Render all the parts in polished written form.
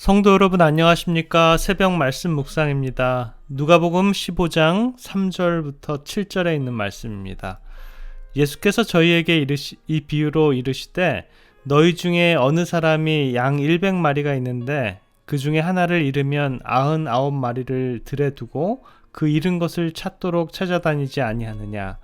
성도 여러분 안녕하십니까? 새벽 말씀 묵상입니다. 누가복음 15장 3절부터 7절에 있는 말씀입니다. 예수께서 저희에게 이 비유로 이르시되 너희 중에 어느 사람이 양 100마리가 있는데 그 중에 하나를 잃으면 99마리를 들에 두고 그 잃은 것을 찾도록 찾아다니지 아니하느냐.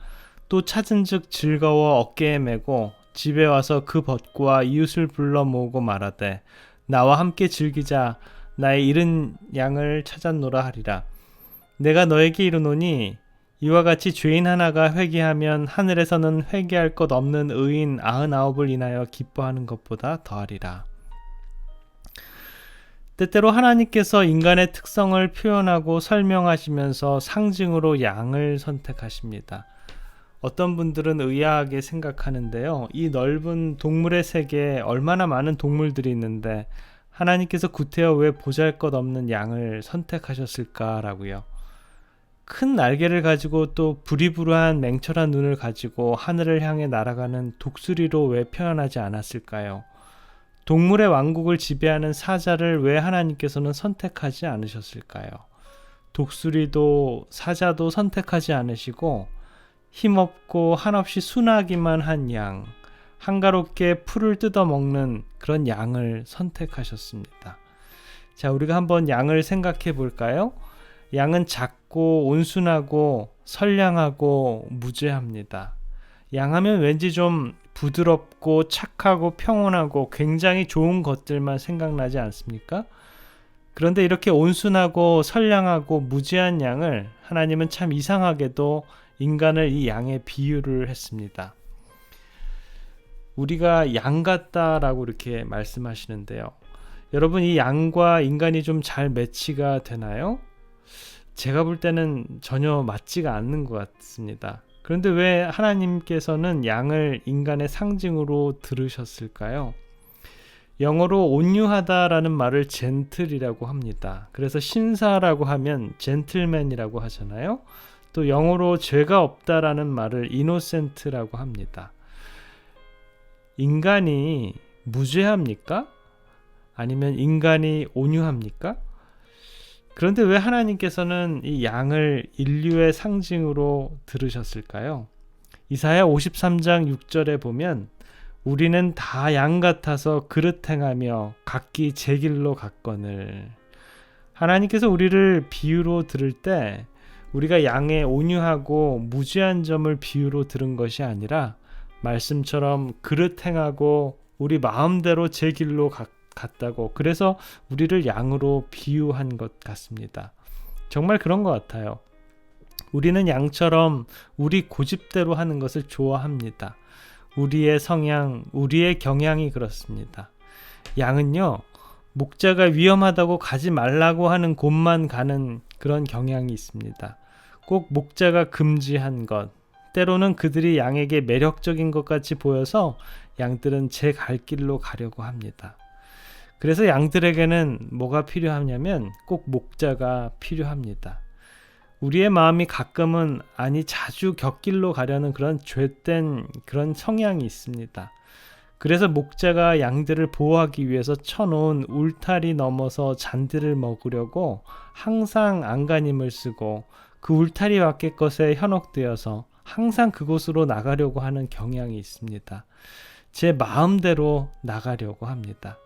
또 찾은즉 즐거워 어깨에 메고 집에 와서 그 벗고와 이웃을 불러 모으고 말하되 나와 함께 즐기자. 나의 잃은 양을 찾았노라 하리라. 내가 너에게 이르노니 이와 같이 죄인 하나가 회개하면 하늘에서는 회개할 것 없는 의인 99을 인하여 기뻐하는 것보다 더하리라. 때때로 하나님께서 인간의 특성을 표현하고 설명하시면서 상징으로 양을 선택하십니다. 어떤 분들은 의아하게 생각하는데요. 이 넓은 동물의 세계에 얼마나 많은 동물들이 있는데 하나님께서 구태여 왜 보잘것없는 양을 선택하셨을까라고요. 큰 날개를 가지고 또 부리부리한 맹철한 눈을 가지고 하늘을 향해 날아가는 독수리로 왜 표현하지 않았을까요? 동물의 왕국을 지배하는 사자를 왜 하나님께서는 선택하지 않으셨을까요? 독수리도 사자도 선택하지 않으시고 힘없고 한없이 순하기만 한 양, 한가롭게 풀을 뜯어먹는 그런 양을 선택하셨습니다. 자, 우리가 한번 양을 생각해 볼까요? 양은 작고 온순하고 선량하고 무죄합니다. 양하면 왠지 좀 부드럽고 착하고 평온하고 굉장히 좋은 것들만 생각나지 않습니까? 그런데 이렇게 온순하고 선량하고 무죄한 양을 하나님은 참 이상하게도 인간을 이 양에 비유를 했습니다. 우리가 양 같다라고 이렇게 말씀하시는데요. 여러분, 이 양과 인간이 좀 잘 매치가 되나요? 제가 볼 때는 전혀 맞지가 않는 것 같습니다. 그런데 왜 하나님께서는 양을 인간의 상징으로 들으셨을까요? 영어로 온유하다라는 말을 젠틀이라고 합니다. 그래서 신사라고 하면 젠틀맨이라고 하잖아요. 또 영어로 죄가 없다라는 말을 이노센트라고 합니다. 인간이 무죄합니까? 아니면 인간이 온유합니까? 그런데 왜 하나님께서는 이 양을 인류의 상징으로 들으셨을까요? 이사야 53장 6절에 보면 우리는 다 양 같아서 그릇 행하며 각기 제 길로 갔거늘. 하나님께서 우리를 비유로 들을 때 우리가 양의 온유하고 무죄한 점을 비유로 들은 것이 아니라 말씀처럼 그릇 행하고 우리 마음대로 제 길로 갔다고, 그래서 우리를 양으로 비유한 것 같습니다. 정말 그런 것 같아요. 우리는 양처럼 우리 고집대로 하는 것을 좋아합니다. 우리의 성향, 우리의 경향이 그렇습니다. 양은요, 목자가 위험하다고 가지 말라고 하는 곳만 가는 그런 경향이 있습니다. 꼭 목자가 금지한 것, 때로는 그들이 양에게 매력적인 것 같이 보여서 양들은 제 갈 길로 가려고 합니다. 그래서 양들에게는 뭐가 필요하냐면 꼭 목자가 필요합니다. 우리의 마음이 가끔은, 아니 자주 곁길로 가려는 그런 죄된 그런 성향이 있습니다. 그래서 목자가 양들을 보호하기 위해서 쳐놓은 울타리 넘어서 잔디를 먹으려고 항상 안간힘을 쓰고 그 울타리 밖의 것에 현혹되어서 항상 그곳으로 나가려고 하는 경향이 있습니다. 제 마음대로 나가려고 합니다.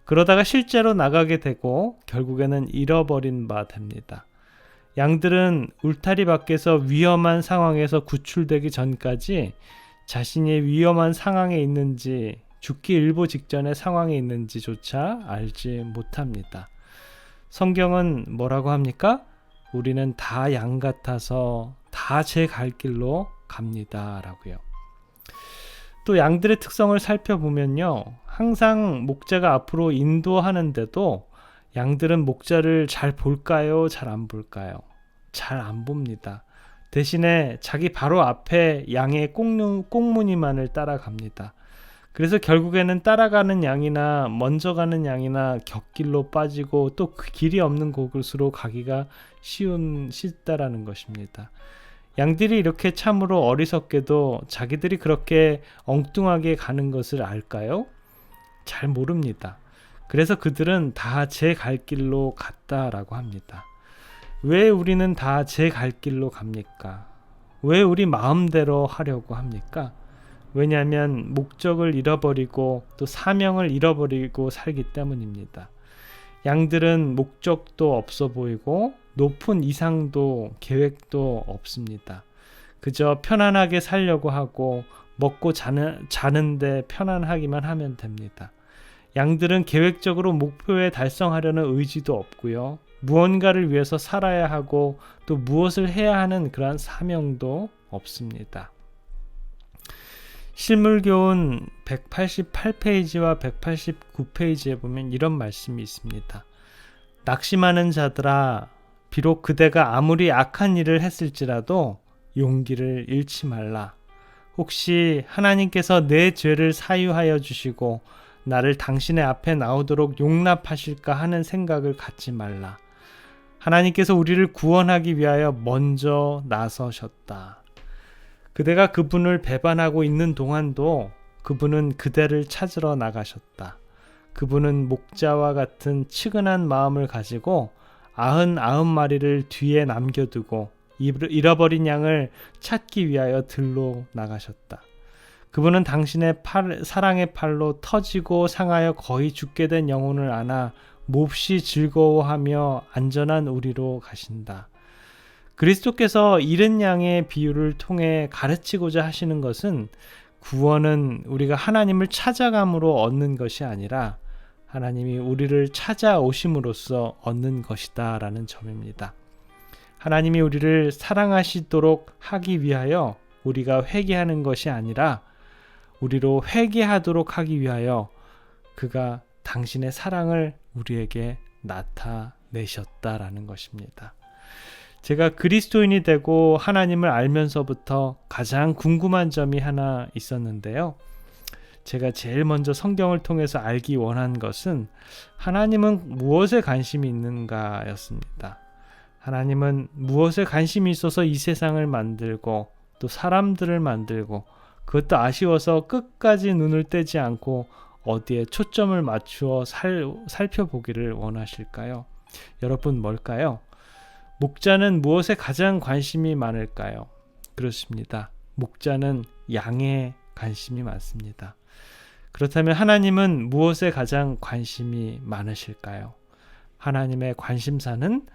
그러다가 실제로 나가게 되고 결국에는 잃어버린 바 됩니다. 양들은 울타리 밖에서 위험한 상황에서 구출되기 전까지 자신이 위험한 상황에 있는지, 죽기 일보 직전의 상황에 있는지조차 알지 못합니다. 성경은 뭐라고 합니까? 우리는 다 양 같아서 다 제 갈 길로 갑니다 라고요. 또 양들의 특성을 살펴보면요, 항상 목자가 앞으로 인도하는데도 양들은 목자를 잘 볼까요? 잘 안 볼까요? 잘 안 봅니다. 대신에 자기 바로 앞에 양의 꽁무니만을 따라갑니다. 그래서 결국에는 따라가는 양이나 먼저 가는 양이나 곁길로 빠지고 또 그 길이 없는 곳으로 가기가 쉽다라는 것입니다. 양들이 이렇게 참으로 어리석게도 자기들이 그렇게 엉뚱하게 가는 것을 알까요? 잘 모릅니다. 그래서 그들은 다 제 갈 길로 갔다라고 합니다. 왜 우리는 다 제 갈 길로 갑니까? 왜 우리 마음대로 하려고 합니까? 왜냐하면 목적을 잃어버리고 또 사명을 잃어버리고 살기 때문입니다. 양들은 목적도 없어 보이고 높은 이상도 계획도 없습니다. 그저 편안하게 살려고 하고 먹고 자는데 편안하기만 하면 됩니다. 양들은 계획적으로 목표에 달성하려는 의지도 없고요. 무언가를 위해서 살아야 하고 또 무엇을 해야 하는 그러한 사명도 없습니다. 실물교훈 188페이지와 189페이지에 보면 이런 말씀이 있습니다. 낙심하는 자들아, 비록 그대가 아무리 악한 일을 했을지라도 용기를 잃지 말라. 혹시 하나님께서 내 죄를 사유하여 주시고 나를 당신의 앞에 나오도록 용납하실까 하는 생각을 갖지 말라. 하나님께서 우리를 구원하기 위하여 먼저 나서셨다. 그대가 그분을 배반하고 있는 동안도 그분은 그대를 찾으러 나가셨다. 그분은 목자와 같은 측은한 마음을 가지고 99마리를 뒤에 남겨두고 잃어버린 양을 찾기 위하여 들로 나가셨다. 그분은 당신의 사랑의 팔로 터지고 상하여 거의 죽게 된 영혼을 안아 몹시 즐거워하며 안전한 우리로 가신다. 그리스도께서 잃은 양의 비유를 통해 가르치고자 하시는 것은 구원은 우리가 하나님을 찾아감으로 얻는 것이 아니라 하나님이 우리를 찾아오심으로써 얻는 것이다 라는 점입니다. 하나님이 우리를 사랑하시도록 하기 위하여 우리가 회개하는 것이 아니라 우리로 회개하도록 하기 위하여 그가 당신의 사랑을 우리에게 나타내셨다라는 것입니다. 제가 그리스도인이 되고 하나님을 알면서부터 가장 궁금한 점이 하나 있었는데요. 제가 제일 먼저 성경을 통해서 알기 원한 것은 하나님은 무엇에 관심이 있는가였습니다. 하나님은 무엇에 관심이 있어서 이 세상을 만들고 또 사람들을 만들고 그것도 아쉬워서 끝까지 눈을 떼지 않고 어디에 초점을 맞추어 살펴보기를 원하실까요? 여러분 뭘까요? 목자는 무엇에 가장 관심이 많을까요? 그렇습니다. 목자는 양에 관심이 많습니다. 그렇다면 하나님은 무엇에 가장 관심이 많으실까요? 하나님의 관심사는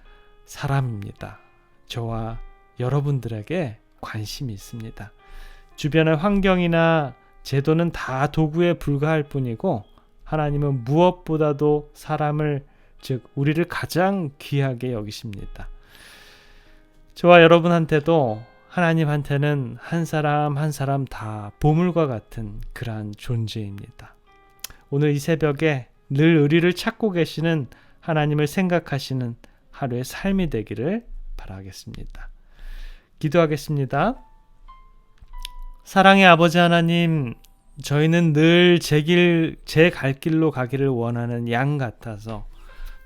사람입니다. 저와 여러분들에게 관심이 있습니다. 주변의 환경이나 제도는 다 도구에 불과할 뿐이고 하나님은 무엇보다도 사람을, 즉 우리를 가장 귀하게 여기십니다. 저와 여러분한테도 하나님한테는 한 사람 한 사람 다 보물과 같은 그러한 존재입니다. 오늘 이 새벽에 늘 의리를 찾고 계시는 하나님을 생각하시는 하루의 삶이 되기를 바라겠습니다. 기도하겠습니다. 사랑의 아버지 하나님, 저희는 늘 제 갈 길로 가기를 원하는 양 같아서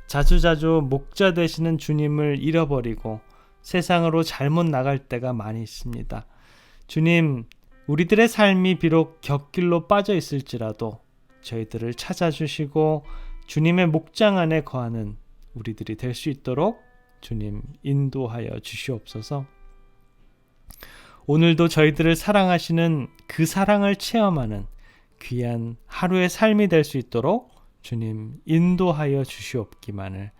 자주자주 목자 되시는 주님을 잃어버리고 세상으로 잘못 나갈 때가 많이 있습니다. 주님, 우리들의 삶이 비록 곁길로 빠져 있을지라도 저희들을 찾아주시고 주님의 목장 안에 거하는 우리들이 될 수 있도록 주님 인도하여 주시옵소서. 오늘도 저희들을 사랑하시는 그 사랑을 체험하는 귀한 하루의 삶이 될 수 있도록 주님 인도하여 주시옵기만을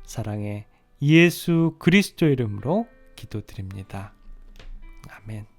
사랑의 예수 그리스도 이름으로 기도드립니다. 아멘.